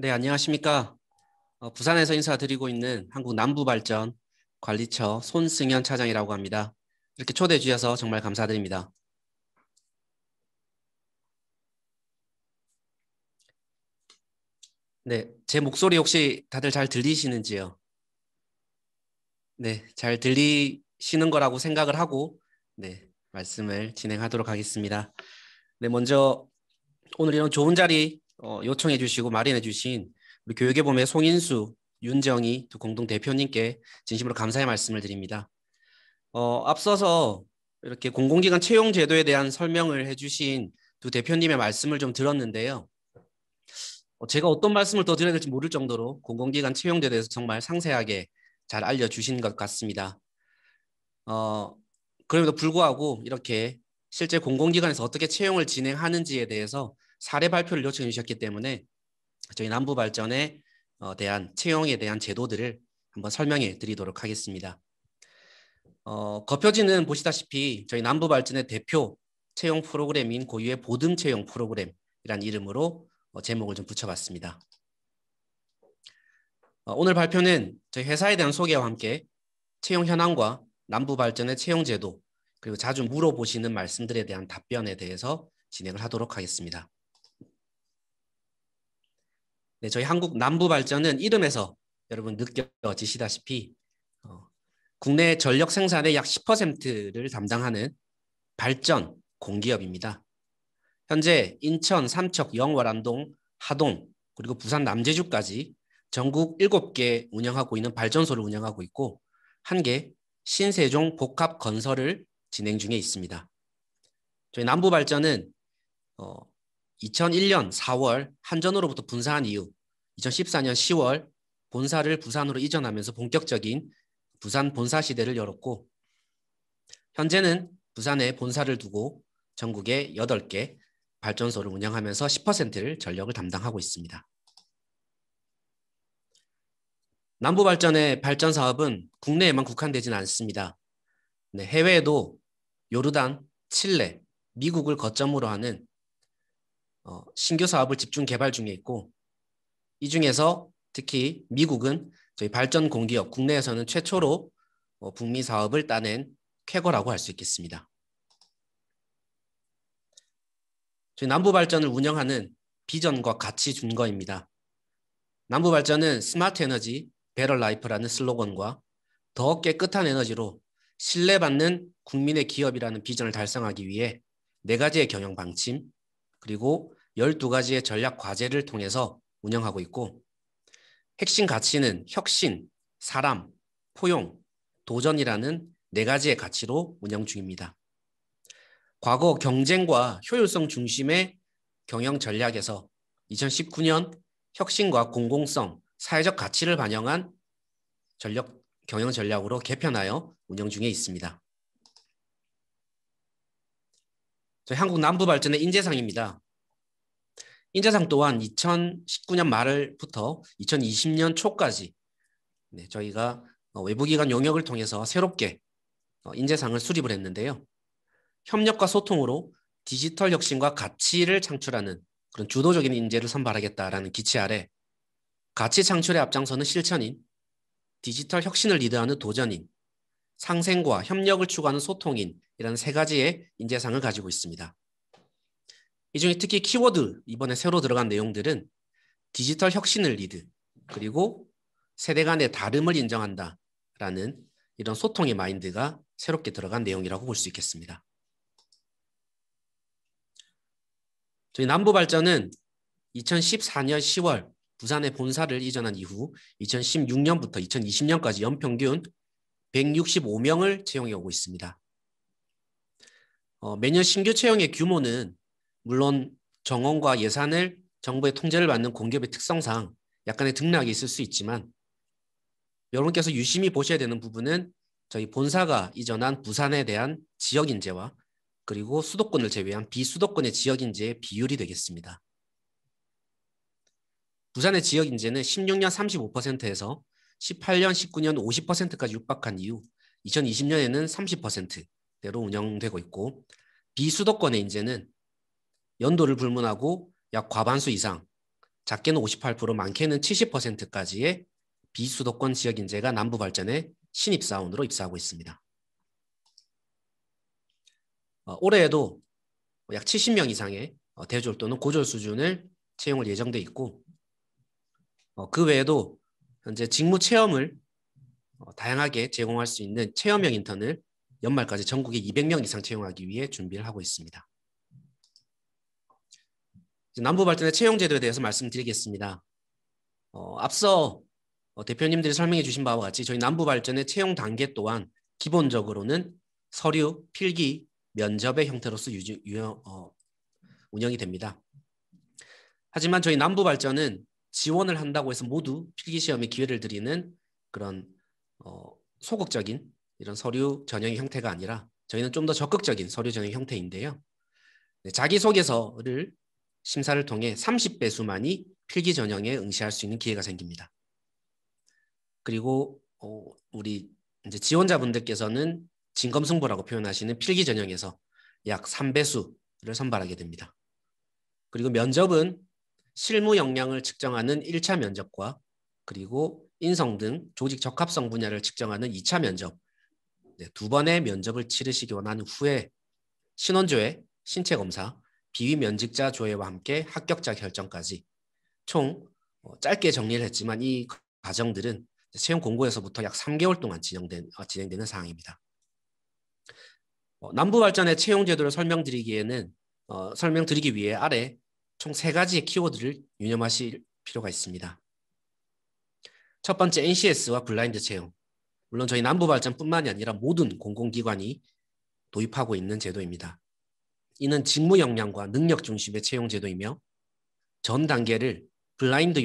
네, 안녕하십니까. 부산에서 인사드리고 있는 한국남부발전 관리처 손승현 차장이라고 합니다. 이렇게 초대해 주셔서 정말 감사드립니다. 네, 제 목소리 혹시 다들 잘 들리시는지요? 네, 잘 들리시는 거라고 생각을 하고 네, 말씀을 진행하도록 하겠습니다. 네, 먼저 오늘 이런 좋은 자리 요청해 주시고 마련해 주신 우리 교육의봄의 송인수, 윤정희 두 공동 대표님께 진심으로 감사의 말씀을 드립니다. 앞서서 이렇게 공공기관 채용 제도에 대한 설명을 해주신 두 대표님의 말씀을 좀 들었는데요. 제가 어떤 말씀을 더 드려야 될지 모를 정도로 공공기관 채용제도에 대해서 정말 상세하게 잘 알려주신 것 같습니다. 어, 그럼에도 불구하고 이렇게 실제 공공기관에서 어떻게 채용을 진행하는지에 대해서 사례 발표를 요청해 주셨기 때문에 저희 남부발전에 대한 채용에 대한 제도들을 한번 설명해 드리도록 하겠습니다. 거표지는 보시다시피 저희 남부발전의 대표 채용 프로그램인 고유의 보듬 채용 프로그램이란 이름으로 제목을 좀 붙여봤습니다. 오늘 발표는 저희 회사에 대한 소개와 함께 채용 현황과 남부발전의 채용 제도 그리고 자주 물어보시는 말씀들에 대한 답변에 대해서 진행을 하도록 하겠습니다. 네, 저희 한국 남부발전은 이름에서 여러분 느껴지시다시피 국내 전력 생산의 약 10%를 담당하는 발전 공기업입니다. 현재 인천, 삼척, 영월, 안동, 하동, 그리고 부산 남제주까지 전국 7개 운영하고 있는 발전소를 운영하고 있고 1개 신세종 복합 건설을 진행 중에 있습니다. 저희 남부발전은 2001년 4월 한전으로부터 분사한 이후 2014년 10월 본사를 부산으로 이전하면서 본격적인 부산 본사 시대를 열었고 현재는 부산에 본사를 두고 전국에 8개 발전소를 운영하면서 10%를 전력을 담당하고 있습니다. 남부발전의 발전 사업은 국내에만 국한되지는 않습니다. 네, 해외에도 요르단, 칠레, 미국을 거점으로 하는 신규 사업을 집중 개발 중에 있고 이 중에서 특히 미국은 저희 발전 공기업 국내에서는 최초로 북미 사업을 따낸 쾌거라고 할 수 있겠습니다. 저희 남부발전을 운영하는 비전과 가치 준거입니다. 남부발전은 스마트 에너지, 베터 라이프라는 슬로건과 더 깨끗한 에너지로 신뢰받는 국민의 기업이라는 비전을 달성하기 위해 4가지의 경영 방침 그리고 12가지의 전략 과제를 통해서 운영하고 있고 핵심 가치는 혁신, 사람, 포용, 도전이라는 4가지의 가치로 운영 중입니다. 과거 경쟁과 효율성 중심의 경영 전략에서 2019년 혁신과 공공성, 사회적 가치를 반영한 경영 전략으로 개편하여 운영 중에 있습니다. 저희 한국 남부발전의 인재상입니다. 인재상 또한 2019년 말부터 2020년 초까지 저희가 외부기관 용역을 통해서 새롭게 인재상을 수립을 했는데요. 협력과 소통으로 디지털 혁신과 가치를 창출하는 그런 주도적인 인재를 선발하겠다라는 기치 아래 가치 창출의 앞장서는 실천인, 디지털 혁신을 리드하는 도전인, 상생과 협력을 추구하는 소통인이라는 3가지의 인재상을 가지고 있습니다. 이 중에 특히 키워드 이번에 새로 들어간 내용들은 디지털 혁신을 리드, 그리고 세대 간의 다름을 인정한다라는 이런 소통의 마인드가 새롭게 들어간 내용이라고 볼 수 있겠습니다. 저희 남부발전은 2014년 10월 부산에 본사를 이전한 이후 2016년부터 2020년까지 연평균 165명을 채용해 오고 있습니다. 매년 신규 채용의 규모는 물론 정원과 예산을 정부의 통제를 받는 공기업의 특성상 약간의 등락이 있을 수 있지만 여러분께서 유심히 보셔야 되는 부분은 저희 본사가 이전한 부산에 대한 지역 인재와 그리고 수도권을 제외한 비수도권의 지역 인재의 비율이 되겠습니다. 부산의 지역 인재는 16년 35%에서 18년, 19년 50%까지 육박한 이후 2020년에는 30%대로 운영되고 있고 비수도권의 인재는 연도를 불문하고 약 과반수 이상 작게는 58%, 많게는 70%까지의 비수도권 지역 인재가 남부발전에 신입사원으로 입사하고 있습니다. 올해에도 약 70명 이상의 대졸 또는 고졸 수준을 채용을 예정돼 있고, 그 외에도 현재 직무 체험을 다양하게 제공할 수 있는 체험형 인턴을 연말까지 전국에 200명 이상 채용하기 위해 준비를 하고 있습니다. 남부발전의 채용 제도에 대해서 말씀드리겠습니다. 앞서 대표님들이 설명해 주신 바와 같이 저희 남부발전의 채용 단계 또한 기본적으로는 서류, 필기, 면접의 형태로서 운영이 됩니다. 하지만 저희 남부발전은 지원을 한다고 해서 모두 필기시험에 기회를 드리는 그런 소극적인 이런 서류 전형의 형태가 아니라 저희는 좀 더 적극적인 서류 전형 형태인데요. 자기소개서를 심사를 통해 30배수만이 필기 전형에 응시할 수 있는 기회가 생깁니다. 그리고 우리 이제 지원자분들께서는 진검승부라고 표현하시는 필기 전형에서 약 3배수를 선발하게 됩니다. 그리고 면접은 실무 역량을 측정하는 1차 면접과 그리고 인성 등 조직 적합성 분야를 측정하는 2차 면접, 두 번의 면접을 치르시기 원하는 후에 신원조회, 신체검사, 비위면직자 조회와 함께 합격자 결정까지 총 짧게 정리를 했지만 이 과정들은 채용 공고에서부터 약 3개월 동안 진행되는 사항입니다. 남부발전의 채용 제도를 설명드리기 위해 아래 총 3가지의 키워드를 유념하실 필요가 있습니다. 첫 번째, NCS와 블라인드 채용. 물론 저희 남부발전뿐만이 아니라 모든 공공기관이 도입하고 있는 제도입니다. 이는 직무 역량과 능력 중심의 채용 제도이며 전 단계를 블라인드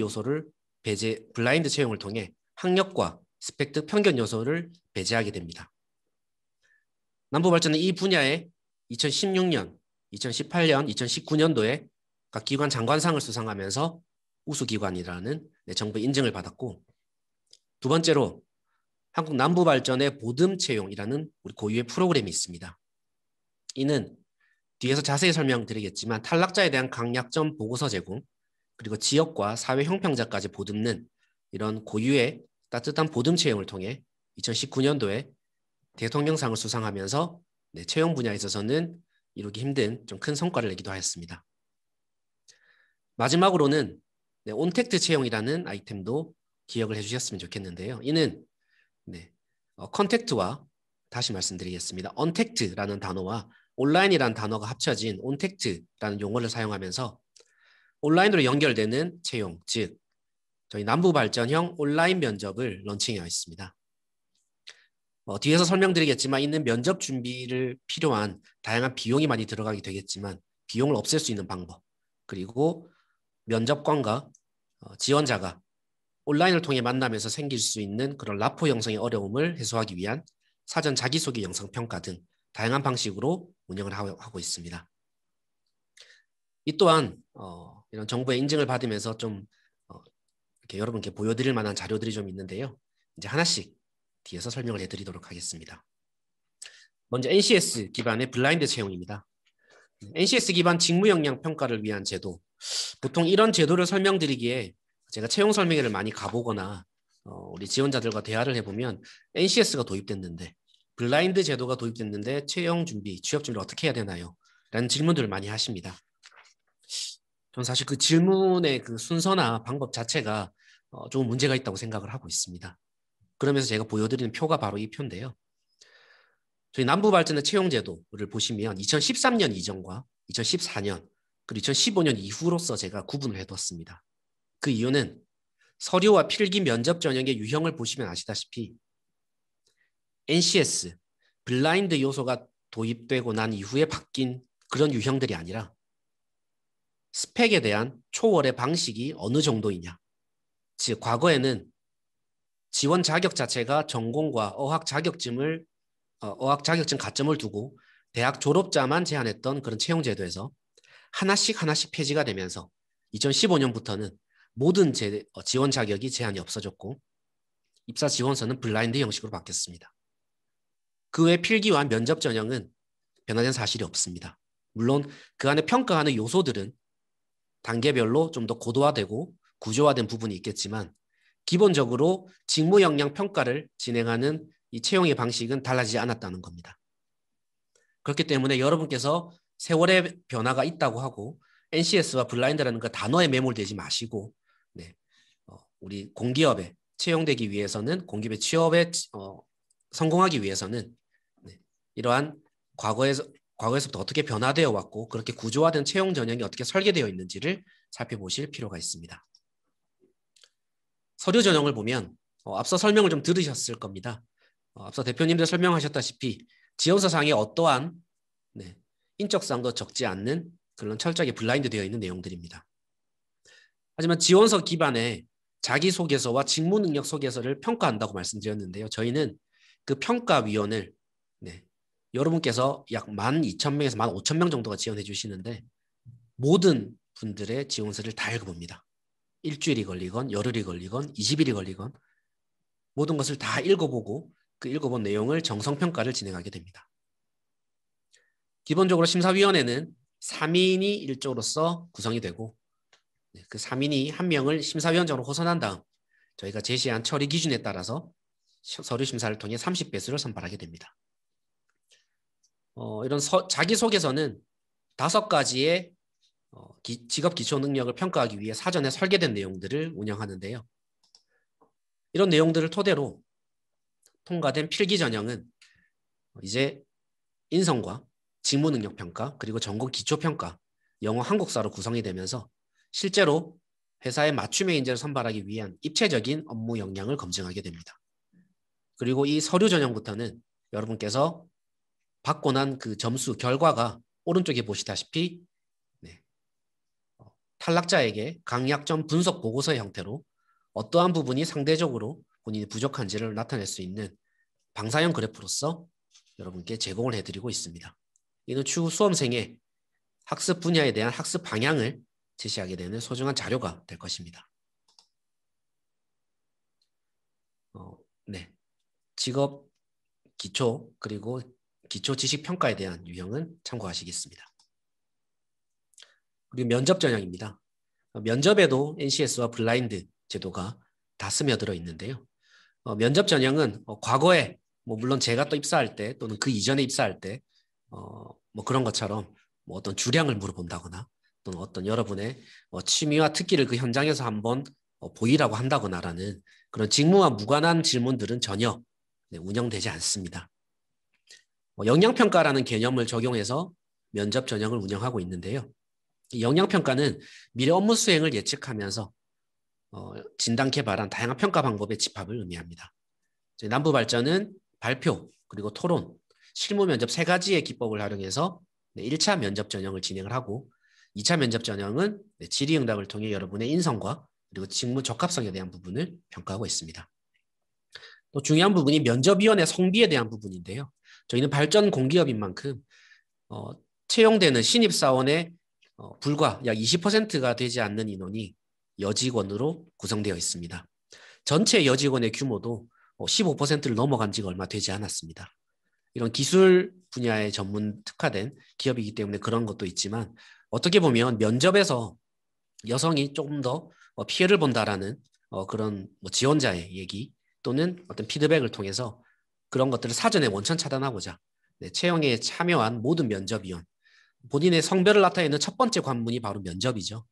채용을 통해 학력과 스펙 등 편견 요소를 배제하게 됩니다. 남부발전은 이 분야에 2016년, 2018년, 2019년도에 각 기관 장관상을 수상하면서 우수기관이라는 정부 인증을 받았고, 두 번째로 한국 남부발전의 보듬 채용이라는 우리 고유의 프로그램이 있습니다. 이는 뒤에서 자세히 설명드리겠지만 탈락자에 대한 강약점 보고서 제공, 그리고 지역과 사회 형평자까지 보듬는 이런 고유의 따뜻한 보듬 채용을 통해 2019년도에 대통령상을 수상하면서 채용 분야에 있어서는 이루기 힘든 좀 큰 성과를 내기도 하였습니다. 마지막으로는 온택트 채용이라는 아이템도 기억을 해주셨으면 좋겠는데요. 이는 컨택트와 다시 말씀드리겠습니다. 언택트라는 단어와 온라인이라는 단어가 합쳐진 온택트라는 용어를 사용하면서 온라인으로 연결되는 채용, 즉 저희 남부발전형 온라인 면접을 런칭하였습니다. 뒤에서 설명드리겠지만 이는 면접 준비를 필요한 다양한 비용이 많이 들어가게 되겠지만 비용을 없앨 수 있는 방법, 그리고 면접관과 지원자가 온라인을 통해 만나면서 생길 수 있는 그런 라포 형성의 어려움을 해소하기 위한 사전 자기소개 영상 평가 등 다양한 방식으로 운영을 하고 있습니다. 이 또한 이런 정부의 인증을 받으면서 좀 이렇게 여러분께 보여드릴 만한 자료들이 좀 있는데요. 이제 하나씩 뒤에서 설명을 해드리도록 하겠습니다. 먼저 NCS 기반의 블라인드 채용입니다. NCS 기반 직무 역량 평가를 위한 제도. 보통 이런 제도를 설명드리기에 제가 채용 설명회를 많이 가보거나 우리 지원자들과 대화를 해보면 NCS가 도입됐는데 블라인드 제도가 도입됐는데 채용 준비, 취업 준비를 어떻게 해야 되나요? 라는 질문들을 많이 하십니다. 저는 사실 그 질문의 그 순서나 방법 자체가 조금 문제가 있다고 생각을 하고 있습니다. 그러면서 제가 보여드리는 표가 바로 이 표인데요. 저희 남부발전의 채용제도를 보시면 2013년 이전과 2014년 그리고 2015년 이후로서 제가 구분을 해뒀습니다. 그 이유는 서류와 필기 면접 전형의 유형을 보시면 아시다시피 NCS, 블라인드 요소가 도입되고 난 이후에 바뀐 그런 유형들이 아니라 스펙에 대한 초월의 방식이 어느 정도이냐. 즉 과거에는 지원 자격 자체가 전공과 어학 자격증 가점을 두고 대학 졸업자만 제한했던 그런 채용 제도에서 하나씩 폐지가 되면서 2015년부터는 모든 지원 자격이 제한이 없어졌고 입사 지원서는 블라인드 형식으로 바뀌었습니다. 그 외 필기와 면접 전형은 변화된 사실이 없습니다. 물론 그 안에 평가하는 요소들은 단계별로 좀 더 고도화되고 구조화된 부분이 있겠지만 기본적으로 직무 역량 평가를 진행하는 이 채용의 방식은 달라지지 않았다는 겁니다. 그렇기 때문에 여러분께서 세월의 변화가 있다고 하고 NCS와 블라인드라는 그 단어에 매몰되지 마시고 네, 우리 공기업에 채용되기 위해서는 공기업의 취업에 성공하기 위해서는 네, 이러한 과거에서부터 어떻게 변화되어 왔고 그렇게 구조화된 채용 전형이 어떻게 설계되어 있는지를 살펴보실 필요가 있습니다. 서류 전형을 보면 앞서 설명을 좀 들으셨을 겁니다. 앞서 대표님들 설명하셨다시피 지원서상에 어떠한 네, 인적사항도 적지 않는 그런 철저하게 블라인드 되어 있는 내용들입니다. 하지만 지원서 기반의 자기소개서와 직무능력소개서를 평가한다고 말씀드렸는데요. 저희는 그 평가위원을 네, 여러분께서 약 12,000명에서 15,000명 정도가 지원해 주시는데 모든 분들의 지원서를 다 읽어봅니다. 일주일이 걸리건 열흘이 걸리건 20일이 걸리건 모든 것을 다 읽어보고 그 읽어본 내용을 정성평가를 진행하게 됩니다. 기본적으로 심사위원회는 3인이 1조로서 구성이 되고 그 3인이 한 명을 심사위원장으로 호선한 다음 저희가 제시한 처리 기준에 따라서 서류 심사를 통해 30배수를 선발하게 됩니다. 이런 자기소개서는 5가지의 직업 기초 능력을 평가하기 위해 사전에 설계된 내용들을 운영하는데요. 이런 내용들을 토대로 통과된 필기 전형은 이제 인성과 직무 능력 평가 그리고 전공 기초 평가, 영어 한국사로 구성이 되면서 실제로 회사의 맞춤형 인재를 선발하기 위한 입체적인 업무 역량을 검증하게 됩니다. 그리고 이 서류 전형부터는 여러분께서 받고 난 그 점수 결과가 오른쪽에 보시다시피 네, 탈락자에게 강약점 분석 보고서의 형태로 어떠한 부분이 상대적으로 본인이 부족한지를 나타낼 수 있는 방사형 그래프로서 여러분께 제공을 해드리고 있습니다. 이는 추후 수험생의 학습 분야에 대한 학습 방향을 제시하게 되는 소중한 자료가 될 것입니다. 네, 직업 기초 그리고 기초 지식 평가에 대한 유형은 참고하시겠습니다. 그리고 면접 전형입니다. 면접에도 NCS와 블라인드 제도가 다 스며들어 있는데요. 면접 전형은 과거에 물론 제가 또 입사할 때 또는 그 이전에 입사할 때 그런 것처럼 어떤 주량을 물어본다거나 또는 어떤 여러분의 취미와 특기를 그 현장에서 한번 보이라고 한다거나라는 그런 직무와 무관한 질문들은 전혀 운영되지 않습니다. 역량평가라는 개념을 적용해서 면접 전형을 운영하고 있는데요. 이 역량평가는 미래 업무 수행을 예측하면서 진단 개발한 다양한 평가 방법의 집합을 의미합니다. 남부발전은 발표 그리고 토론, 실무 면접 3가지의 기법을 활용해서 1차 면접 전형을 진행을 하고 2차 면접 전형은 질의응답을 통해 여러분의 인성과 그리고 직무 적합성에 대한 부분을 평가하고 있습니다. 또 중요한 부분이 면접위원회 성비에 대한 부분인데요. 저희는 발전 공기업인 만큼 채용되는 신입사원의 불과 약 20%가 되지 않는 인원이 여직원으로 구성되어 있습니다. 전체 여직원의 규모도 15%를 넘어간 지가 얼마 되지 않았습니다. 이런 기술 분야에 전문 특화된 기업이기 때문에 그런 것도 있지만 어떻게 보면 면접에서 여성이 조금 더 피해를 본다라는 그런 지원자의 얘기 또는 어떤 피드백을 통해서 그런 것들을 사전에 원천 차단하고자 채용에 참여한 모든 면접위원 본인의 성별을 나타내는 첫 번째 관문이 바로 면접이죠.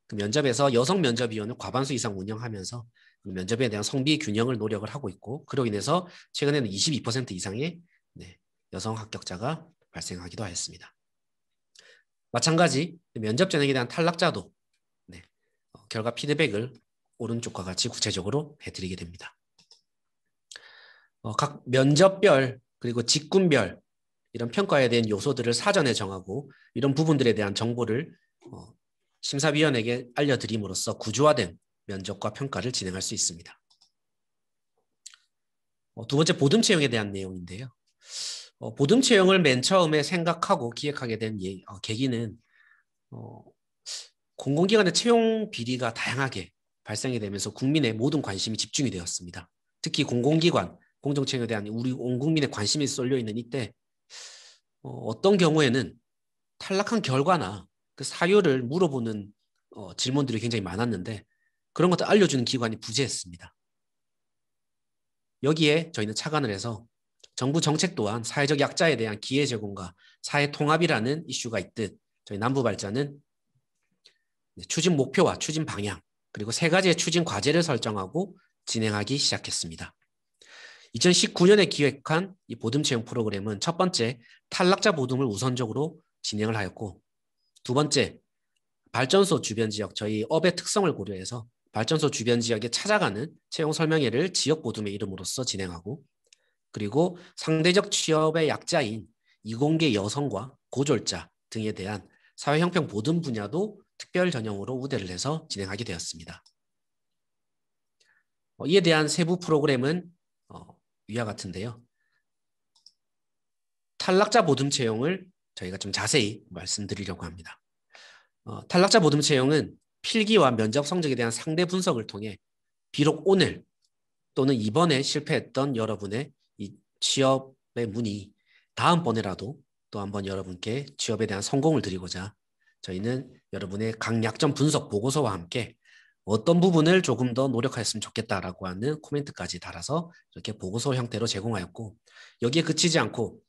그 면접에서 여성 면접위원을 과반수 이상 운영하면서 그 면접에 대한 성비 균형을 노력을 하고 있고 그로 인해서 최근에는 22% 이상의 여성 합격자가 발생하기도 하였습니다. 마찬가지 면접 전형에 대한 탈락자도 결과 피드백을 오른쪽과 같이 구체적으로 해드리게 됩니다. 각 면접별 그리고 직군별 이런 평가에 대한 요소들을 사전에 정하고 이런 부분들에 대한 정보를 심사위원에게 알려드림으로써 구조화된 면접과 평가를 진행할 수 있습니다. 두 번째 보듬 채용에 대한 내용인데요. 보듬 채용을 맨 처음에 생각하고 기획하게 된 계기는 공공기관의 채용 비리가 다양하게 발생이 되면서 국민의 모든 관심이 집중이 되었습니다. 특히 공공기관, 공정채용에 대한 우리 온 국민의 관심이 쏠려 있는 이때 어떤 경우에는 탈락한 결과나 그 사유를 물어보는 질문들이 굉장히 많았는데 그런 것들 알려주는 기관이 부재했습니다. 여기에 저희는 착안을 해서 정부 정책 또한 사회적 약자에 대한 기회 제공과 사회 통합이라는 이슈가 있듯 저희 남부발전은 추진 목표와 추진 방향 그리고 세 가지의 추진 과제를 설정하고 진행하기 시작했습니다. 2019년에 기획한 이 보듬 채용 프로그램은 첫 번째 탈락자 보듬을 우선적으로 진행을 하였고 두 번째 발전소 주변 지역 저희 업의 특성을 고려해서 발전소 주변 지역에 찾아가는 채용 설명회를 지역 보듬의 이름으로써 진행하고 그리고 상대적 취업의 약자인 이공계 여성과 고졸자 등에 대한 사회 형평 보듬 분야도 특별 전형으로 우대를 해서 진행하게 되었습니다. 이에 대한 세부 프로그램은 위와 같은데요. 탈락자 보듬 채용을 저희가 좀 자세히 말씀드리려고 합니다. 탈락자 보듬 채용은 필기와 면접 성적에 대한 상대 분석을 통해 비록 오늘 또는 이번에 실패했던 여러분의 이 취업의 문이 다음번에라도 또 한번 여러분께 취업에 대한 성공을 드리고자 저희는 여러분의 강약점 분석 보고서와 함께 어떤 부분을 조금 더 노력하였으면 좋겠다라고 하는 코멘트까지 달아서 이렇게 보고서 형태로 제공하였고 여기에 그치지 않고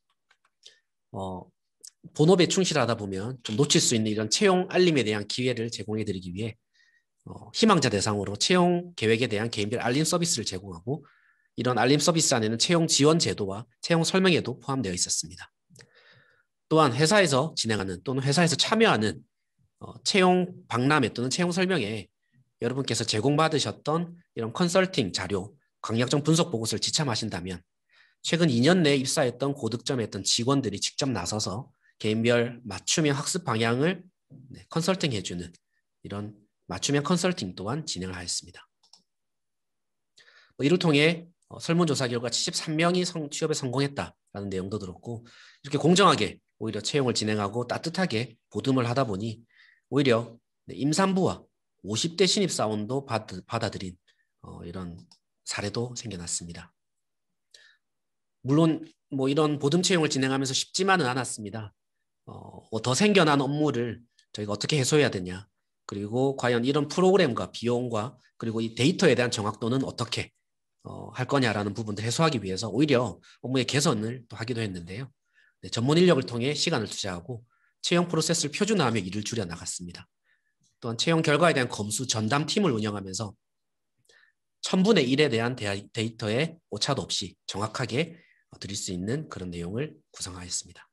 본업에 충실하다 보면 좀 놓칠 수 있는 이런 채용 알림에 대한 기회를 제공해 드리기 위해 희망자 대상으로 채용 계획에 대한 개인별 알림 서비스를 제공하고 이런 알림 서비스 안에는 채용 지원 제도와 채용 설명회도 포함되어 있었습니다. 또한 회사에서 진행하는 또는 회사에서 참여하는 채용 박람회 또는 채용 설명회에 여러분께서 제공받으셨던 이런 컨설팅 자료, 강약점 분석 보고서를 지참하신다면 최근 2년 내에 입사했던 고득점에 했던 직원들이 직접 나서서 개인별 맞춤형 학습 방향을 컨설팅해주는 이런 맞춤형 컨설팅 또한 진행을 하였습니다. 이를 통해 설문조사 결과 73명이 취업에 성공했다라는 내용도 들었고 이렇게 공정하게 오히려 채용을 진행하고 따뜻하게 보듬을 하다 보니 오히려 임산부와 50대 신입사원도 받아들인 이런 사례도 생겨났습니다. 물론 이런 보듬 채용을 진행하면서 쉽지만은 않았습니다. 더 생겨난 업무를 저희가 어떻게 해소해야 되냐 그리고 과연 이런 프로그램과 비용과 그리고 이 데이터에 대한 정확도는 어떻게 할 거냐라는 부분들 해소하기 위해서 오히려 업무의 개선을 또 하기도 했는데요. 전문 인력을 통해 시간을 투자하고 채용 프로세스를 표준화하며 일을 줄여 나갔습니다. 또한 채용 결과에 대한 검수 전담팀을 운영하면서 1000분의 1에 대한 데이터에 오차도 없이 정확하게 드릴 수 있는 그런 내용을 구성하였습니다.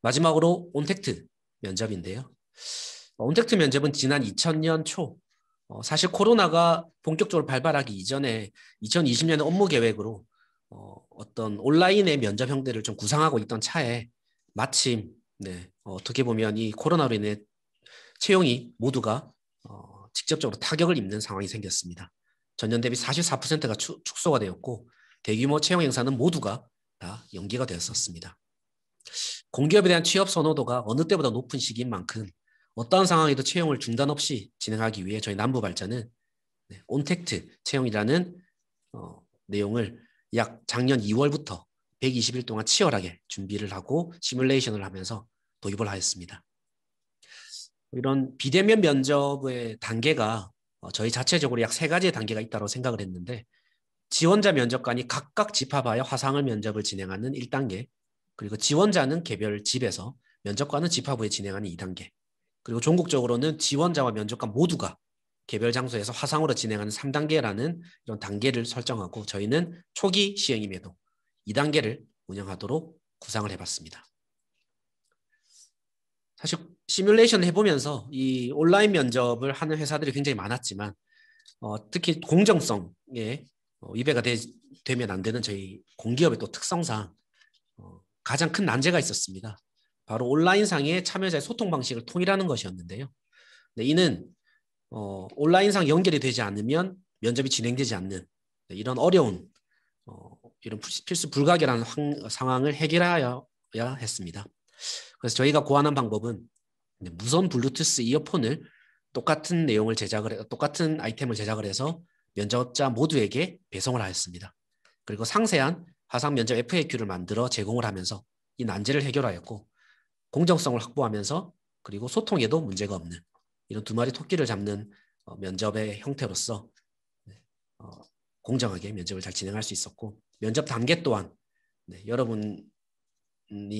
마지막으로 온택트 면접인데요. 온택트 면접은 지난 2000년 초 사실 코로나가 본격적으로 발발하기 이전에 2020년에 업무 계획으로 어떤 온라인의 면접 형태를 좀 구상하고 있던 차에 마침 어떻게 보면 이 코로나로 인해 채용이 모두가 직접적으로 타격을 입는 상황이 생겼습니다. 전년 대비 44%가 축소가 되었고 대규모 채용 행사는 모두가 다 연기가 되었었습니다. 공기업에 대한 취업 선호도가 어느 때보다 높은 시기인 만큼 어떠한 상황에도 채용을 중단 없이 진행하기 위해 저희 남부발전은 온택트 채용이라는 내용을 약 작년 2월부터 120일 동안 치열하게 준비를 하고 시뮬레이션을 하면서 도입을 하였습니다. 이런 비대면 면접의 단계가 저희 자체적으로 약 3가지의 단계가 있다고 생각을 했는데 지원자 면접관이 각각 집합하여 화상을 면접을 진행하는 1단계 그리고 지원자는 개별 집에서 면접관은 집합 후에 진행하는 2단계 그리고 종국적으로는 지원자와 면접관 모두가 개별 장소에서 화상으로 진행하는 3단계라는 이런 단계를 설정하고 저희는 초기 시행임에도 2단계를 운영하도록 구상을 해봤습니다. 사실 시뮬레이션 해보면서 이 온라인 면접을 하는 회사들이 굉장히 많았지만 특히 공정성에 위배가 되면 안 되는 저희 공기업의 또 특성상 가장 큰 난제가 있었습니다. 바로 온라인상의 참여자의 소통 방식을 통일하는 것이었는데요. 이는 온라인상 연결이 되지 않으면 면접이 진행되지 않는 이런 어려운 이런 필수 불가결한 상황을 해결하여야 했습니다. 그래서 저희가 고안한 방법은 무선 블루투스 이어폰을 똑같은 내용을 똑같은 아이템을 제작을 해서 면접자 모두에게 배송을 하였습니다. 그리고 상세한 화상 면접 FAQ를 만들어 제공을 하면서 이 난제를 해결하였고 공정성을 확보하면서 그리고 소통에도 문제가 없는 이런 두 마리 토끼를 잡는 면접의 형태로서 공정하게 면접을 잘 진행할 수 있었고 면접 단계 또한 여러분이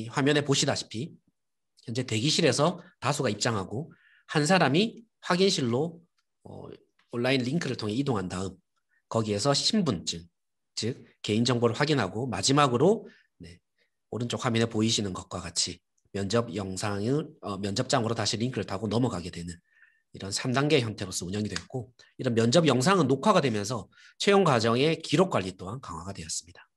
화면에 보시다시피 현재 대기실에서 다수가 입장하고 한 사람이 확인실로 온라인 링크를 통해 이동한 다음 거기에서 신분증, 즉 개인정보를 확인하고 마지막으로 오른쪽 화면에 보이시는 것과 같이 면접 영상을 면접장으로 다시 링크를 타고 넘어가게 되는 이런 3단계 형태로서 운영이 됐고 이런 면접 영상은 녹화가 되면서 채용 과정의 기록 관리 또한 강화가 되었습니다.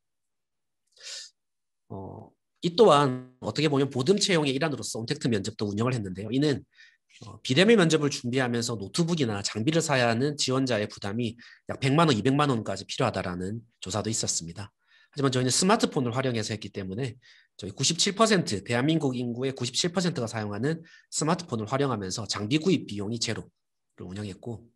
이 또한 어떻게 보면 보듬 채용의 일환으로서 온택트 면접도 운영을 했는데요. 이는 비대면 면접을 준비하면서 노트북이나 장비를 사야 하는 지원자의 부담이 약 100만 원, 200만 원까지 필요하다라는 조사도 있었습니다. 하지만 저희는 스마트폰을 활용해서 했기 때문에 저희 97% 대한민국 인구의 97%가 사용하는 스마트폰을 활용하면서 장비 구입 비용이 제로를 운영했고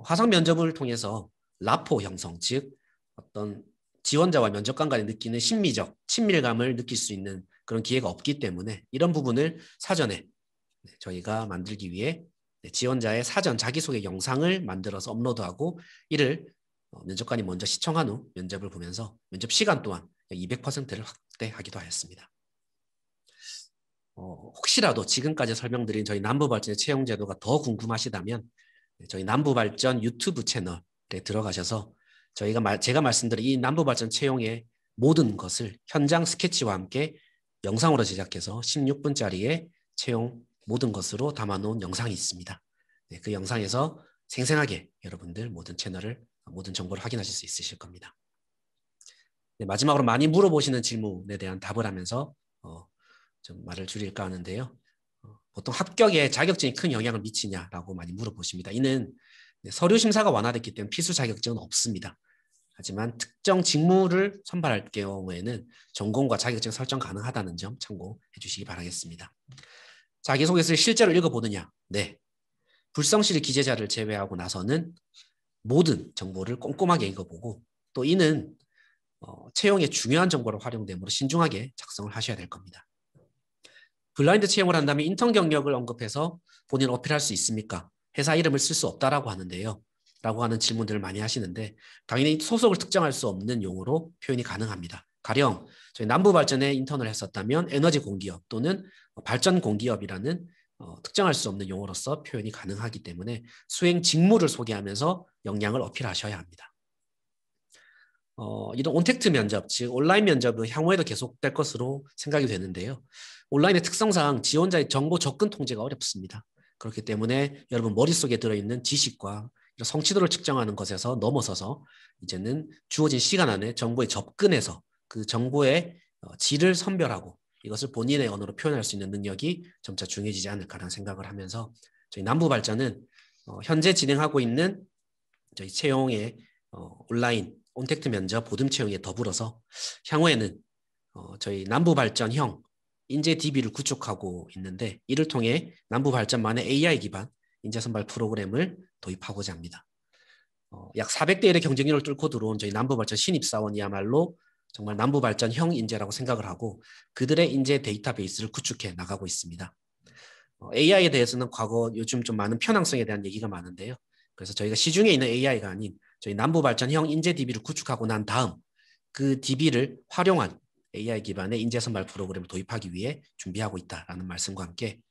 화상 면접을 통해서 라포 형성, 즉 어떤 지원자와 면접관 간에 느끼는 심미적 친밀감을 느낄 수 있는 그런 기회가 없기 때문에 이런 부분을 사전에 저희가 만들기 위해 지원자의 사전 자기소개 영상을 만들어서 업로드하고 이를 면접관이 먼저 시청한 후 면접을 보면서 면접 시간 또한 200%를 확대하기도 하였습니다. 혹시라도 지금까지 설명드린 저희 남부발전의 채용제도가 더 궁금하시다면 저희 남부발전 유튜브 채널에 들어가셔서 제가 말씀드린 이 남부발전 채용의 모든 것을 현장 스케치와 함께 영상으로 제작해서 16분짜리의 채용 모든 것으로 담아놓은 영상이 있습니다. 그 영상에서 생생하게 여러분들 모든 정보를 확인하실 수 있으실 겁니다. 마지막으로 많이 물어보시는 질문에 대한 답을 하면서 좀 말을 줄일까 하는데요. 보통 합격에 자격증이 큰 영향을 미치냐라고 많이 물어보십니다. 이는 서류 심사가 완화됐기 때문에 필수 자격증은 없습니다. 하지만 특정 직무를 선발할 경우에는 전공과 자격증 설정 가능하다는 점 참고해 주시기 바라겠습니다. 자기소개서를 실제로 읽어보느냐? 네. 불성실 기재자를 제외하고 나서는 모든 정보를 꼼꼼하게 읽어보고 또 이는 채용에 중요한 정보로 활용되므로 신중하게 작성을 하셔야 될 겁니다. 블라인드 채용을 한다면 인턴 경력을 언급해서 본인 어필할 수 있습니까? 회사 이름을 쓸 수 없다라고 하는데요. 라고 하는 질문들을 많이 하시는데 당연히 소속을 특정할 수 없는 용어로 표현이 가능합니다. 가령 저희 남부발전에 인턴을 했었다면 에너지 공기업 또는 발전 공기업이라는 특정할 수 없는 용어로서 표현이 가능하기 때문에 수행 직무를 소개하면서 역량을 어필하셔야 합니다. 이런 온택트 면접, 즉 온라인 면접은 향후에도 계속될 것으로 생각이 되는데요. 온라인의 특성상 지원자의 정보 접근 통제가 어렵습니다. 그렇기 때문에 여러분 머릿속에 들어있는 지식과 성취도를 측정하는 것에서 넘어서서 이제는 주어진 시간 안에 정보에 접근해서 그 정보의 질을 선별하고 이것을 본인의 언어로 표현할 수 있는 능력이 점차 중요해지지 않을까라는 생각을 하면서 저희 남부발전은 현재 진행하고 있는 저희 채용의 온라인 온택트 면접 보듬 채용에 더불어서 향후에는 저희 남부발전형 인재 DB를 구축하고 있는데 이를 통해 남부발전만의 AI 기반 인재선발 프로그램을 도입하고자 합니다. 약 400대 1의 경쟁률을 뚫고 들어온 저희 남부발전 신입사원이야말로 정말 남부발전형 인재라고 생각을 하고 그들의 인재 데이터베이스를 구축해 나가고 있습니다. AI에 대해서는 과거 요즘 좀 많은 편향성에 대한 얘기가 많은데요. 그래서 저희가 시중에 있는 AI가 아닌 저희 남부발전형 인재 DB를 구축하고 난 다음 그 DB를 활용한 AI 기반의 인재선발 프로그램을 도입하기 위해 준비하고 있다라는 말씀과 함께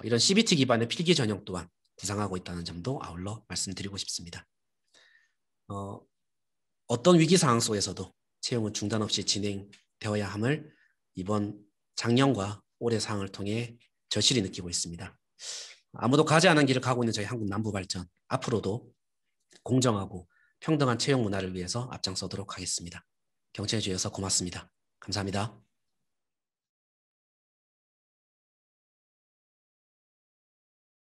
이런 CBT 기반의 필기 전형 또한 구상하고 있다는 점도 아울러 말씀드리고 싶습니다. 어떤 위기 상황 속에서도 채용은 중단 없이 진행되어야 함을 이번 작년과 올해 상황을 통해 절실히 느끼고 있습니다. 아무도 가지 않은 길을 가고 있는 저희 한국 남부발전 앞으로도 공정하고 평등한 채용 문화를 위해서 앞장서도록 하겠습니다. 경청해 주셔서 고맙습니다. 감사합니다.